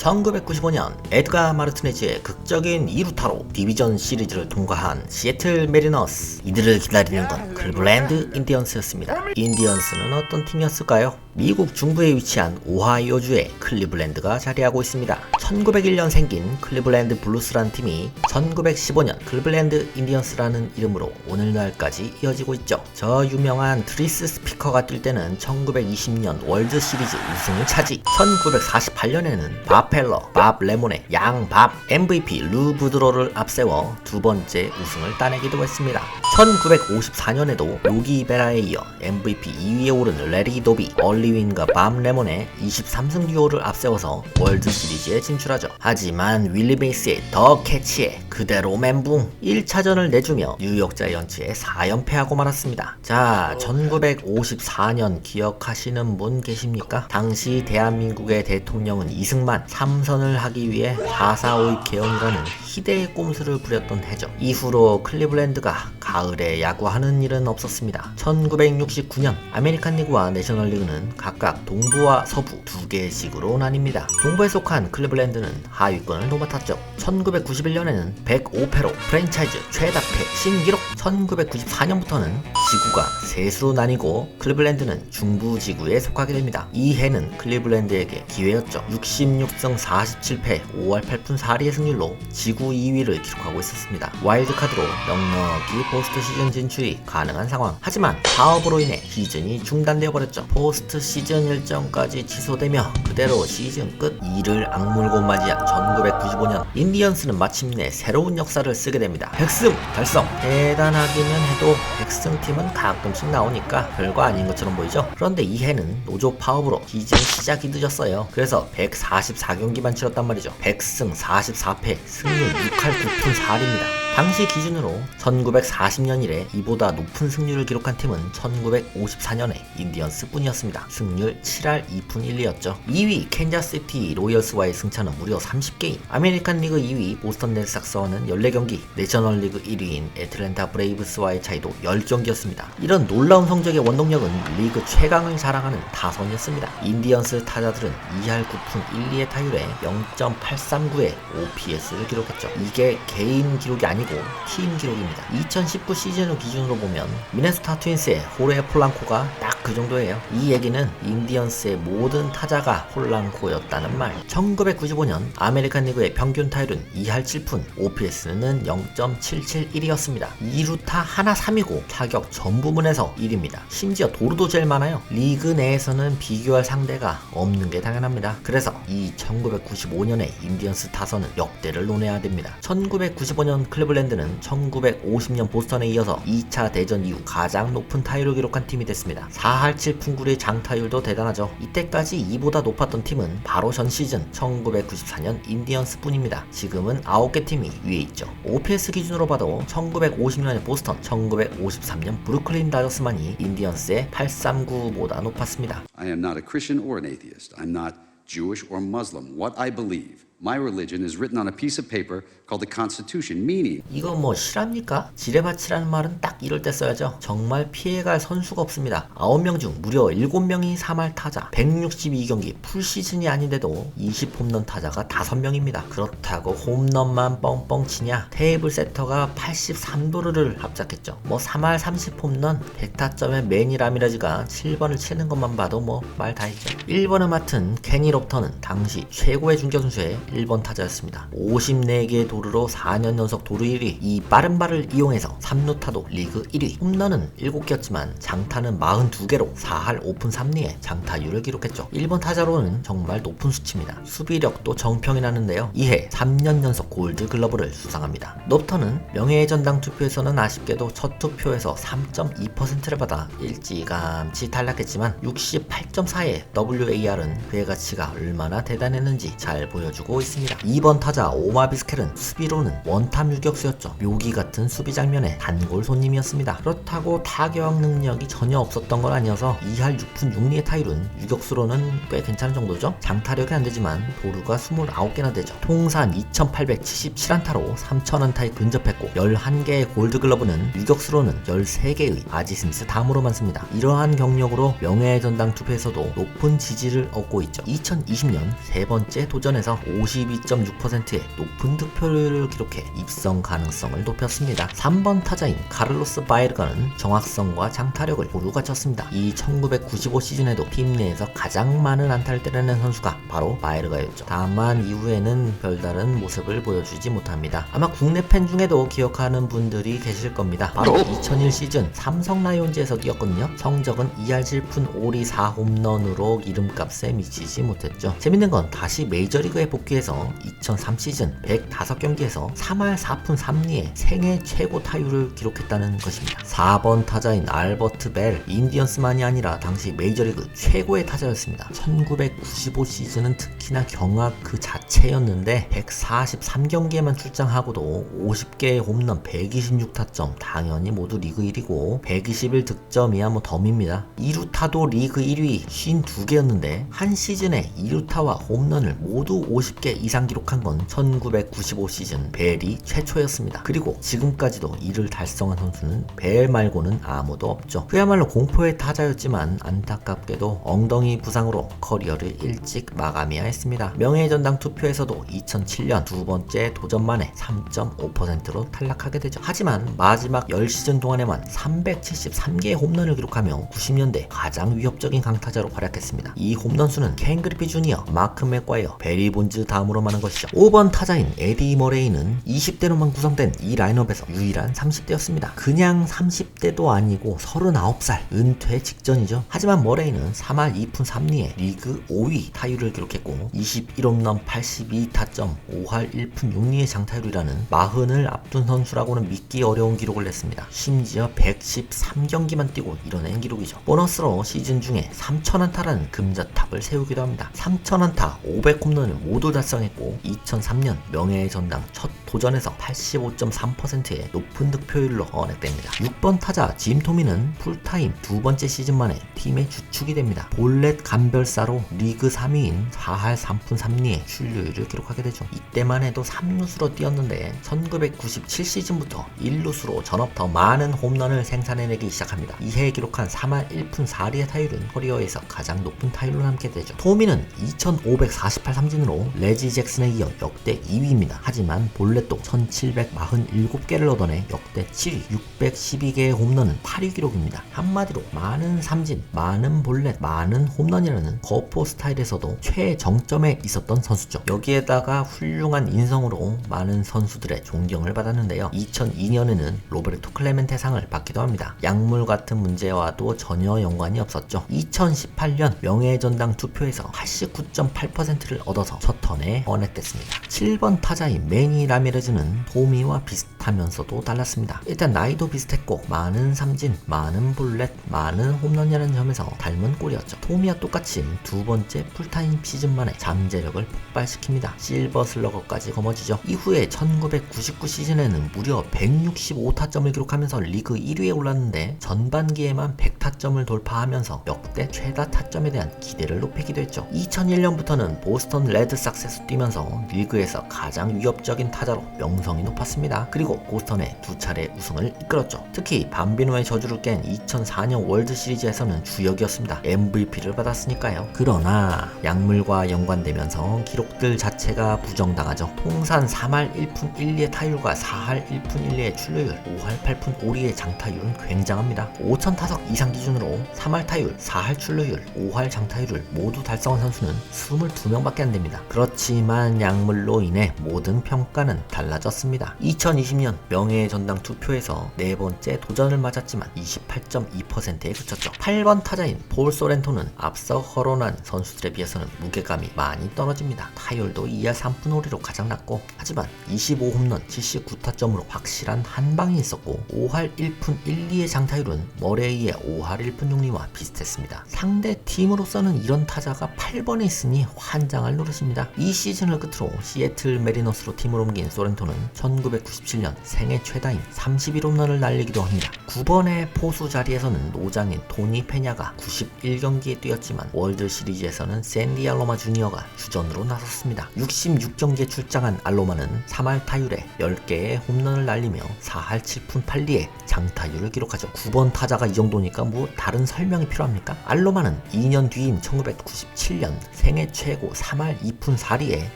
1995년 에드가 마르티네즈의 극적인 2루타로 디비전 시리즈를 통과한 시애틀 메리너스. 이들을 기다리는 건 클리블랜드 인디언스였습니다. 인디언스는 어떤 팀이었을까요? 미국 중부에 위치한 오하이오주의 클리블랜드가 자리하고 있습니다. 1901년 생긴 클리블랜드 블루스라는 팀이 1915년 클리블랜드 인디언스라는 이름으로 오늘날까지 이어지고 있죠. 저 유명한 트리스 스피커가 뛸 때는 1920년 월드 시리즈 우승을 차지. 1948년에는 밥 펠러, 밥 레몬의 양밥 MVP 루 부드로를 앞세워 두 번째 우승을 따내기도 했습니다. 1954년에도 요기 베라에 이어 MVP 2위에 오른 레리 도비, 얼리윈과 밥 레몬의 23승 듀오를 앞세워서 월드 시리즈에 진출하죠. 하지만 윌리 베이스의 더 캐치에 그대로 멘붕 1차전을 내주며 뉴욕 자이언츠에 4연패하고 말았습니다. 자, 1954년 기억하시는 분 계십니까? 당시 대한민국의 대통령은 이승만, 3선을 하기 위해 445 개헌이라는 희대의 꼼수를 부렸던 해죠. 이후로 클리블랜드가 가을에 야구하는 일은 없었습니다. 1969년 아메리칸 리그와 내셔널리그는 각각 동부와 서부 두 개의 시구로 나뉩니다. 동부에 속한 클리블랜드는 하위권을 도맡았죠. 1991년에는 105패로 프랜차이즈 최다패 신기록. 1994년부터는 지구가 셋으로 나뉘고 클리블랜드는 중부 지구에 속하게 됩니다. 이 해는 클리블랜드에게 기회였죠. 66승 47패 5할 8푼 4리의 승률로 지구 2위를 기록하고 있었습니다. 와일드카드로 넉넉히 포스트 시즌 진출이 가능한 상황. 하지만 파업으로 인해 시즌이 중단되어 버렸죠. 포스트 시즌 일정까지 취소되며 그대로 시즌 끝. 이를 악물고 맞이한 1995년 인디언스는 마침내 새로운 역사를 쓰게 됩니다. 100승 달성. 대단하기는 해도 100승 팀은 가끔씩 나오니까 별거 아닌 것처럼 보이죠. 그런데 이 해는 노조 파업으로 시즌 시작이 늦었어요. 그래서 144경기만 치렀단 말이죠. 100승 44패 승률 6할 9푼 4리입니다. 당시 기준으로 1940년 이래 이보다 높은 승률을 기록한 팀은 1954년에 인디언스 뿐이었습니다. 승률 7할 2푼 1리였죠. 2위 캔자스시티 로열스와의 승차는 무려 30게임, 아메리칸 리그 2위 보스턴 레드삭스와는 14경기, 내셔널리그 1위인 애틀랜타 브레이브스와의 차이도 10경기였습니다. 이런 놀라운 성적의 원동력은 리그 최강을 자랑하는 타선이었습니다. 인디언스 타자들은 2할 9푼 1리의 타율에 0.839의 OPS를 기록했죠. 이게 개인 기록이 아니고 팀 기록입니다. 2019 시즌 기준으로 보면 미네소타 트윈스의 호레 폴랑코가 딱 그 정도예요. 이 얘기는 인디언스의 모든 타자가 폴랑코였다는 말. 1995년 아메리칸 리그의 평균 타율은 2할 7푼, OPS는 0.771이었습니다. 2루타 하나 3이고 타격 전 부문에서 1위입니다. 심지어 도루도 제일 많아요. 리그 내에서는 비교할 상대가 없는 게 당연합니다. 그래서 이 1995년의 인디언스 타선은 역대를 논해야 됩니다. 1995년 클리블랜드는 1950년 보스턴에 이어서 2차 대전 이후 가장 높은 타율을 기록한 팀이 됐습니다. 4할 7푼 9리의 장타율도 대단하죠. 이때까지 이보다 높았던 팀은 바로 전 시즌 1994년 인디언스 뿐입니다. 지금은 9개 팀이 위에 있죠. OPS 기준으로 봐도 1950년의 보스턴, 1953년 브루클린 다저스만이 인디언스의 839보다 높았습니다. I am not a Christian or an atheist. I'm not Jewish or Muslim. What I believe. My religion is written on a piece of paper called the Constitution, meaning 이거 뭐 실합니까? 지뢰밭이라는 말은 딱 이럴 때 써야죠. 정말 피해갈 선수가 없습니다. 9명 중 무려 7명이 3할 타자, 162경기 풀시즌이 아닌데도 20홈런 타자가 5명입니다. 그렇다고 홈런만 뻥뻥 치냐? 테이블 세터가 83도루를 합작했죠. 뭐 3할 30홈런, 100타점의 매니 라미레즈가 7번을 치는 것만 봐도 뭐 말 다 했죠. 1번을 맡은 케니 롭턴은 당시 최고의 중견수의 1번 타자였습니다. 54개의 도루로 4년 연속 도루 1위. 이 빠른 발을 이용해서 3루타도 리그 1위. 홈런은 7개였지만 장타는 42개로 4할 5푼 3리의 장타율을 기록했죠. 1번 타자로는 정말 높은 수치입니다. 수비력도 정평이 나는데요. 이해 3년 연속 골드 글러브를 수상합니다. 롭턴은 명예의 전당 투표에서는 아쉽게도 첫 투표에서 3.2%를 받아 일찌감치 탈락했지만 68.4의 WAR은 그의 가치가 얼마나 대단했는지 잘 보여주고 하고 있습니다. 2번 타자 오마 비스켈은 수비로는 원탑 유격수였죠. 묘기 같은 수비 장면에 단골 손님이었습니다. 그렇다고 타격 능력이 전혀 없었던 건 아니어서 2할 6푼 6리의 타율은 유격수로는 꽤 괜찮은 정도죠. 장타력이 안 되지만 도루가 29개나 되죠. 통산 2877안타로 3000안타에 근접했고 11개의 골드글러브는 유격수로는 13개의 아지 스미스 다음으로만 씁니다. 이러한 경력으로 명예의 전당 투표에서도 높은 지지를 얻고 있죠. 2020년 세 번째 도전에서 52.6%의 높은 득표율을 기록해 입성 가능성을 높였습니다. 3번 타자인 카를로스 바에르가는 정확성과 장타력을 고루 갖췄습니다. 이 1995 시즌에도 팀 내에서 가장 많은 안타를 때려낸 선수가 바로 바에르가였죠. 다만 이후에는 별다른 모습을 보여주지 못합니다. 아마 국내 팬 중에도 기억하는 분들이 계실 겁니다. 바로 2001 시즌 삼성 라이온즈에서 뛰었거든요. 성적은 2할 7푼 5리 4홈런으로 이름값에 미치지 못했죠. 재밌는 건 다시 메이저리그에 복귀해서 2003 시즌 105경기에서 3할 4푼 3리의 생애 최고 타율을 기록했다는 것입니다. 4번 타자인 알버트 벨, 인디언스만이 아니라 당시 메이저리그 최고의 타자였습니다. 1995 시즌은 특히나 경악 그 자체였는데 143경기에만 출장하고도 50개의 홈런 126타점, 당연히 모두 리그 1위고 121득점이야 뭐 덤입니다. 2루타도 리그 1위 52개였는데 한 시즌에 2루타와 홈런을 모두 50개 이상 기록한 건 1995 시즌 벨이 최초였습니다. 그리고 지금까지도 이를 달성한 선수는 벨 말고는 아무도 없죠. 그야말로 공포의 타자였지만 안타깝게도 엉덩이 부상으로 커리어를 일찍 마감해야 했습니다. 명예의 전당 투표에서도 2007년 두 번째 도전 만에 3.5%로 탈락하게 되죠. 하지만 마지막 10시즌 동안에만 373개의 홈런을 기록하며 90년대 가장 위협적인 강타자로 활약했습니다. 이 홈런 수는 켄 그리피 주니어, 마크 맥과이어, 베리 본즈 다음으로 많은 것이죠. 5번 타자인 에디 머레이는 20대로만 구성된 이 라인업에서 유일한 30대였습니다. 그냥 30대도 아니고 39살 은퇴 직전이죠. 하지만 머레이는 3할 2푼 3리에 리그 5위 타율을 기록했고 21홈런 82타점 5할 1푼 6리의 장타율이라는 마흔을 앞둔 선수라고는 믿기 어려운 기록을 냈습니다. 심지어 113경기만 뛰고 이뤄낸 기록이죠. 보너스로 시즌 중에 3000안타라는 금자탑을 세우기도 합니다. 3000안타 500홈런을 모두 달성했고 2003년 명예의 전당 첫 도전에서 85.3%의 높은 득표율로 언액됩니다. 6번 타자 짐 토미는 풀타임 두 번째 시즌 만에 팀의 주축이 됩니다. 볼넷 간별사로 리그 3위인 4할 3푼 3리의 출루율을 기록하게 되죠. 이때만 해도 3루수로 뛰었는데 1997 시즌부터 1루수로 전업 더 많은 홈런을 생산해내기 시작합니다. 이해 기록한 3할 1푼 4리의 타율은 커리어에서 가장 높은 타율로 남게 되죠. 토미는 2548 삼진으로 레지 잭슨에 이어 역대 2위입니다. 하지만 볼넷도 1747개를 얻어내 역대 7위, 612개의 홈런은 8위 기록입니다. 한마디로 많은 삼진, 많은 볼넷, 많은 홈런이라는 거포 스타일에서도 최정점에 있었던 선수죠. 여기에다가 훌륭한 인성으로 많은 선수들의 존경을 받았는데요. 2002년에는 로베르토 클레멘테상을 받기도 합니다. 약물 같은 문제와도 전혀 연관이 없었죠. 2018년 명예의 전당 투표에서 89.8%를 얻어서 첫 턴에 언액됐습니다. 7번 타자인 매니 라미레즈는 토미와 비슷하면서도 달랐습니다. 일단 나이도 비슷했고 많은 삼진, 많은 볼넷, 많은 홈런이라는 점에서 닮은 꼴이었죠. 토미와 똑같이 두 번째 풀타임 시즌 만에 잠재력을 폭발시킵니다. 실버 슬러거까지 거머쥐죠. 이후에 1999 시즌에는 무려 165타점을 기록하면서 리그 1위에 올랐는데 전반기에만 100타점을 돌파하면서 역대 최다 타점에 대한 기대를 높이기도 했죠. 2001년부터는 보스턴 레드삭스에서 뛰면서 리그에서 가장 위협적인 타자로 명성이 높았습니다. 그리고 보스턴에 두 차례 우승을 이끌었죠. 특히 밤비노의 저주를 깬 2004년 월드 시리즈에서는 주역이었습니다. MVP를 받았으니까요. 그러나 약물과 연관되면서 기록들 자체가 부정당하죠. 통산 3할 1푼 1리의 타율과 4할 1푼 1리의 출루율, 5할 8푼 5리의 장타율은 굉장합니다. 5000타석 이상 기준으로 3할 타율, 4할 출루율, 5할 장타율을 모두 달성한 선수는 22명밖에 안 됩니다. 그렇지만 약물로 인해 모든 평가는 달라졌습니다. 2020년 2010년 명예의 전당 투표에서 네 번째 도전을 맞았지만 28.2%에 그쳤죠. 8번 타자인 폴 소렌토는 앞서 거론한 선수들에 비해서는 무게감이 많이 떨어집니다. 타율도 2할 3푼 5리로 가장 낮고, 하지만 25홈런 79타점으로 확실한 한방이 있었고 5할 1푼 1, 2의 장타율은 머레이의 5할 1푼 6리와 비슷했습니다. 상대 팀으로서는 이런 타자가 8번에 있으니 환장할 노릇입니다. 이 시즌을 끝으로 시애틀 메리너스로 팀을 옮긴 소렌토는 1997년 생애 최다인 31홈런을 날리기도 합니다. 9번의 포수 자리에서는 노장인 토니 페냐가 91경기에 뛰었지만 월드 시리즈에서는 샌디 알로마 주니어가 주전으로 나섰습니다. 66경기에 출장한 알로마는 3할 타율에 10개의 홈런을 날리며 4할 7푼 8리의 장타율을 기록하죠. 9번 타자가 이 정도니까 뭐 다른 설명이 필요합니까? 알로마는 2년 뒤인 1997년 생애 최고 3할 2푼 4리에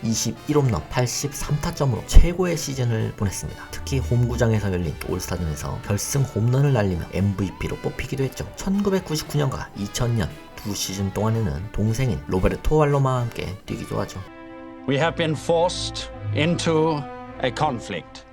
21홈런 83타점으로 최고의 시즌을 보냈습니다. 특히 홈구장에서 열린 올스타전에서 결승 홈런을 날리며 MVP로 뽑히기도 했죠. 1999년과 2000년 두 시즌 동안에는 동생인 로베르토 알로마와 함께 뛰기도 하죠. We have been forced into a conflict.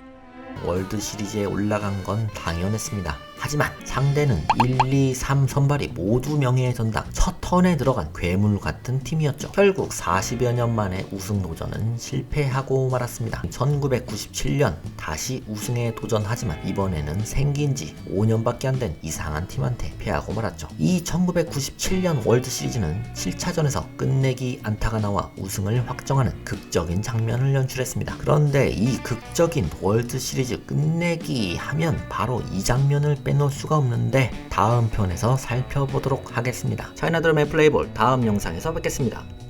월드 시리즈에 올라간 건 당연했습니다. 하지만 상대는 1, 2, 3 선발이 모두 명예의 전당 첫 턴에 들어간 괴물 같은 팀이었죠. 결국 40여 년 만에 우승 도전은 실패하고 말았습니다. 1997년 다시 우승에 도전하지만 이번에는 생긴 지 5년밖에 안 된 이상한 팀한테 패하고 말았죠. 이 1997년 월드 시리즈는 7차전에서 끝내기 안타가 나와 우승을 확정하는 극적인 장면을 연출했습니다. 그런데 이 극적인 월드 시리즈 끝내기 하면 바로 이 장면을 빼놓을 수가 없는데 다음 편에서 살펴보도록 하겠습니다. 차이나드럼의 플레이볼 다음 영상에서 뵙겠습니다.